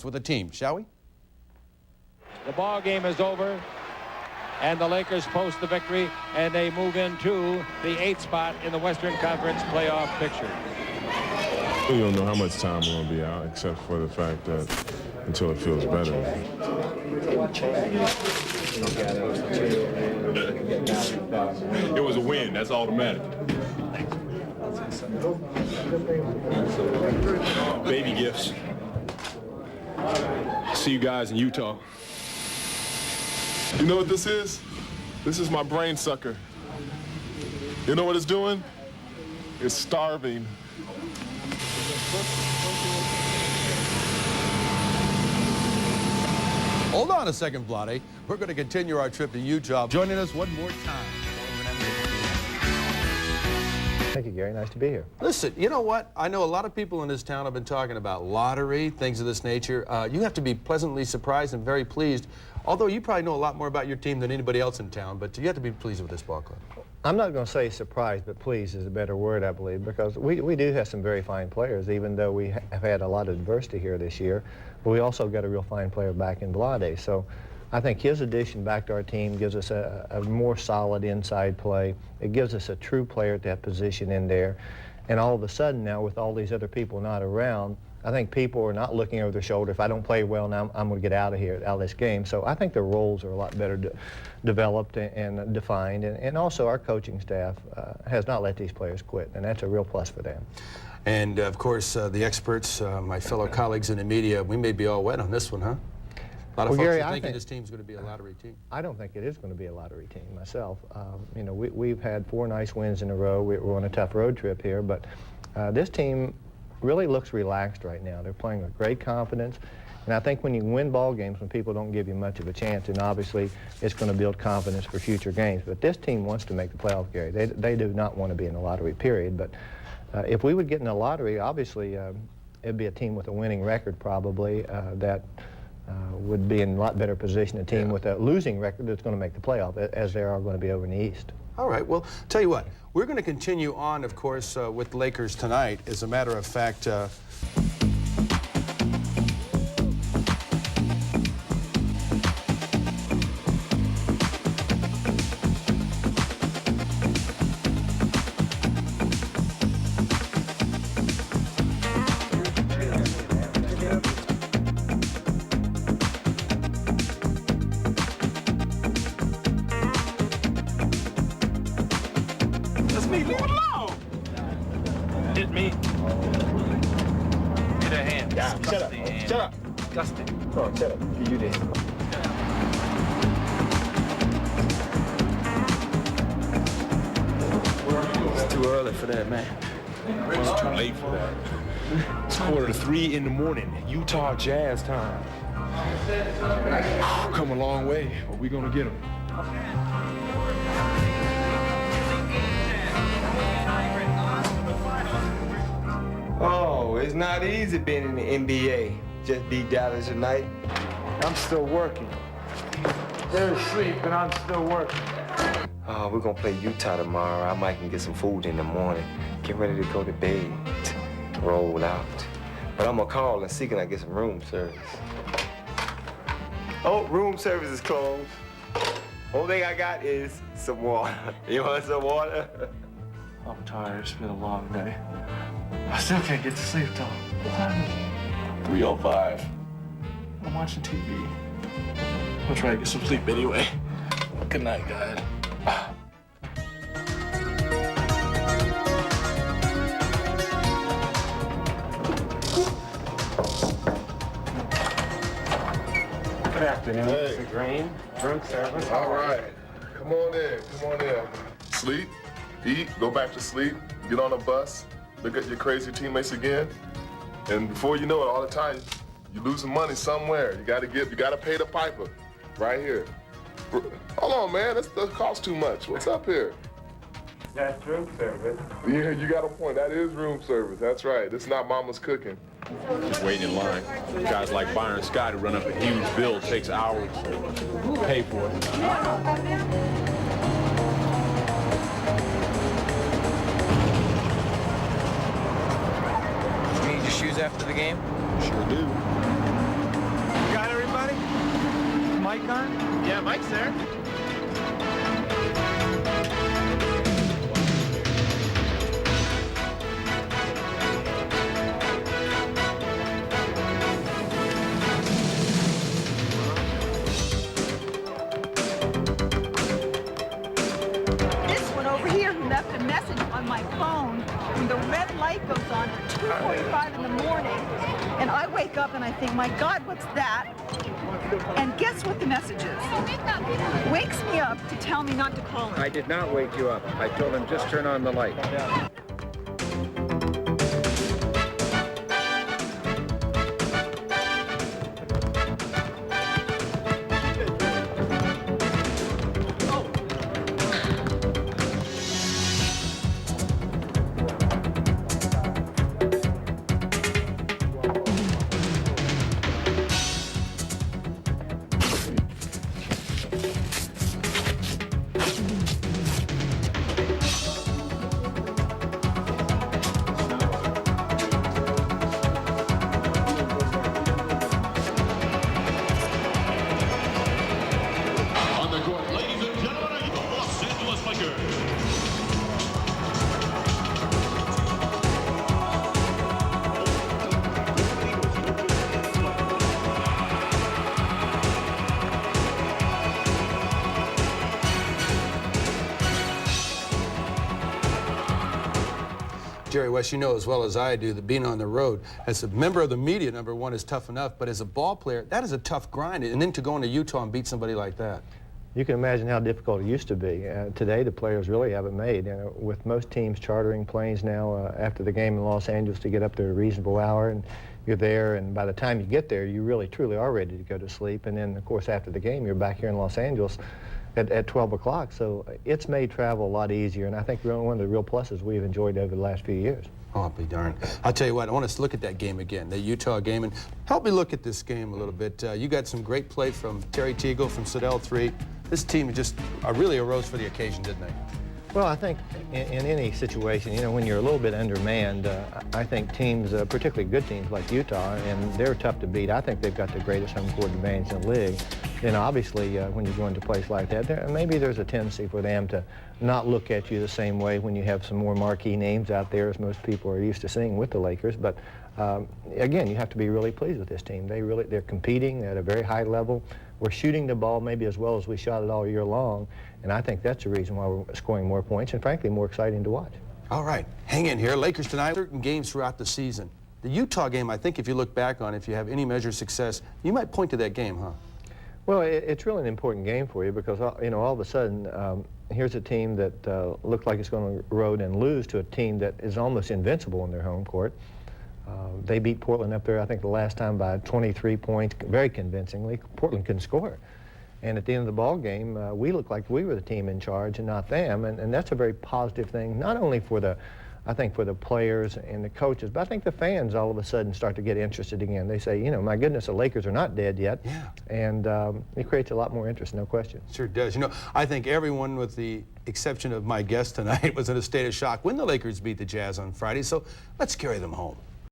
with a team, shall we? The ball game is over, and the Lakers post the victory, and they move into the 8th spot in the Western Conference playoff picture. We don't know how much time we're going to be out, except for the fact that until it feels better. It was a win. That's all that matters. Baby gifts. See you guys in Utah. You know what this is? This is my brain sucker. You know what it's doing? It's starving. Hold on a second, Vlade. We're going to continue our trip to Utah. Joining us one more time. Thank you, Gary. Nice to be here. Listen, you know what? I know a lot of people in this town have been talking about lottery, things of this nature. You have to be pleasantly surprised and very pleased, although you probably know a lot more about your team than anybody else in town, but you have to be pleased with this ball club. I'm not going to say surprised, but pleased is a better word, I believe, because we do have some very fine players, even though we have had a lot of adversity here this year. But we also got a real fine player back in Vlade. So I think his addition back to our team gives us a more solid inside play. It gives us a true player at that position in there. And all of a sudden now, with all these other people not around, I think people are not looking over their shoulder. If I don't play well now, I'm going to get out of here, out of this game. So I think the roles are a lot better developed and defined. And also our coaching staff has not let these players quit, and that's a real plus for them. And, of course, the experts, my fellow colleagues in the media, we may be all wet on this one, huh? A lot of folks are thinking this team's going to be a lottery team. I don't think it is going to be a lottery team myself. You know, we've had 4 nice wins in a row. We're on a tough road trip here, but this team really looks relaxed right now. They're playing with great confidence, and I think when you win ball games, when people don't give you much of a chance, and obviously it's going to build confidence for future games. But this team wants to make the playoff, Gary. They do not want to be in the lottery, period. But if we would get in the lottery, obviously it'd be a team with a winning record probably that would be in a lot better position, a team with a losing record that's going to make the playoff, as there are going to be over in the East. All right, well, tell you what, we're going to continue on, of course, with the Lakers tonight. As a matter of fact, Leave it alone. Hit me. Get a hand. Yeah, shut up. Shut up. Disgusting. Oh, shut up. You did. It's too early for that, man. It's too late for that. It's 2:45 in the morning, Utah Jazz time. Come a long way, but we're gonna get them. Oh, it's not easy being in the NBA. Just beat Dallas tonight. I'm still working. They're asleep, and I'm still working. Oh, we're gonna play Utah tomorrow. I might can get some food in the morning. Get ready to go to bed. Roll out. But I'm gonna call and see can I get some room service. Oh, room service is closed. Only thing I got is some water. You want some water? I'm tired. It's been a long day. I still can't get to sleep, though. What time is it? 3:05. I'm watching TV. I'll try to get some sleep anyway. Good night, guys. Good afternoon, Hey. Mr. Green. Room service. All right. Come on in. Come on in. Sleep, eat, go back to sleep, get on a bus, look at your crazy teammates again. And before you know it, all the time, you're losing money somewhere. You gotta pay the piper right here. Hold on, man. That costs too much. What's up here? That's room service. Yeah, you got a point. That is room service. That's right. It's not mama's cooking. Just waiting in line. Guys like Byron Scott who run up a huge bill, takes hours to pay for it. You need your shoes after the game? Sure do. mic on? Yeah, Mike's there. This one over here who left a message on my phone when the red light goes on at 2:45 in the morning, and I wake up and I think, my God, what's that? And guess what the message is? Wakes me up to tell me not to call her. I did not wake you up. I told him just turn on the light. On the court, ladies and gentlemen, the Los Angeles Lakers. Jerry West, you know as well as I do that being on the road, as a member of the media, number one, is tough enough, but as a ball player, that is a tough grind, and then to go into Utah and beat somebody like that. You can imagine how difficult it used to be. Today, the players really have it made. You know, with most teams chartering planes now after the game in Los Angeles to get up there at a reasonable hour, and you're there, and by the time you get there, you really, truly are ready to go to sleep. And then, of course, after the game, you're back here in Los Angeles at 12 o'clock. So it's made travel a lot easier, and I think one of the real pluses we've enjoyed over the last few years. Oh, I'll be darned. I'll tell you what, I want us to look at that game again, the Utah game, and help me look at this game a little bit. You got some great play from Terry Teagle, from Sedell 3. This team just really arose for the occasion, didn't they? Well, I think in any situation, you know, when you're a little bit undermanned, I think teams, particularly good teams like Utah, and they're tough to beat. I think they've got the greatest home court advantage in the league. And obviously, when you go into a place like that, maybe there's a tendency for them to not look at you the same way when you have some more marquee names out there, as most people are used to seeing with the Lakers. But again, you have to be really pleased with this team. They're competing at a very high level. We're shooting the ball maybe as well as we shot it all year long, and I think that's the reason why we're scoring more points and, frankly, more exciting to watch. All right, hang in here. Lakers tonight, certain games throughout the season. The Utah game, I think if you look back on, if you have any measure of success, you might point to that game, huh? Well, it's really an important game for you because, you know, all of a sudden, here's a team that looked like it's going to road and lose to a team that is almost invincible in their home court. They beat Portland up there, I think, the last time by 23 points, very convincingly. Portland couldn't score. And at the end of the ball game, we looked like we were the team in charge and not them. And that's a very positive thing, not only for the, I think, for the players and the coaches, but I think the fans all of a sudden start to get interested again. They say, you know, my goodness, the Lakers are not dead yet. Yeah. And it creates a lot more interest, no question. Sure does. You know, I think everyone, with the exception of my guest tonight, was in a state of shock when the Lakers beat the Jazz on Friday. So let's carry them home.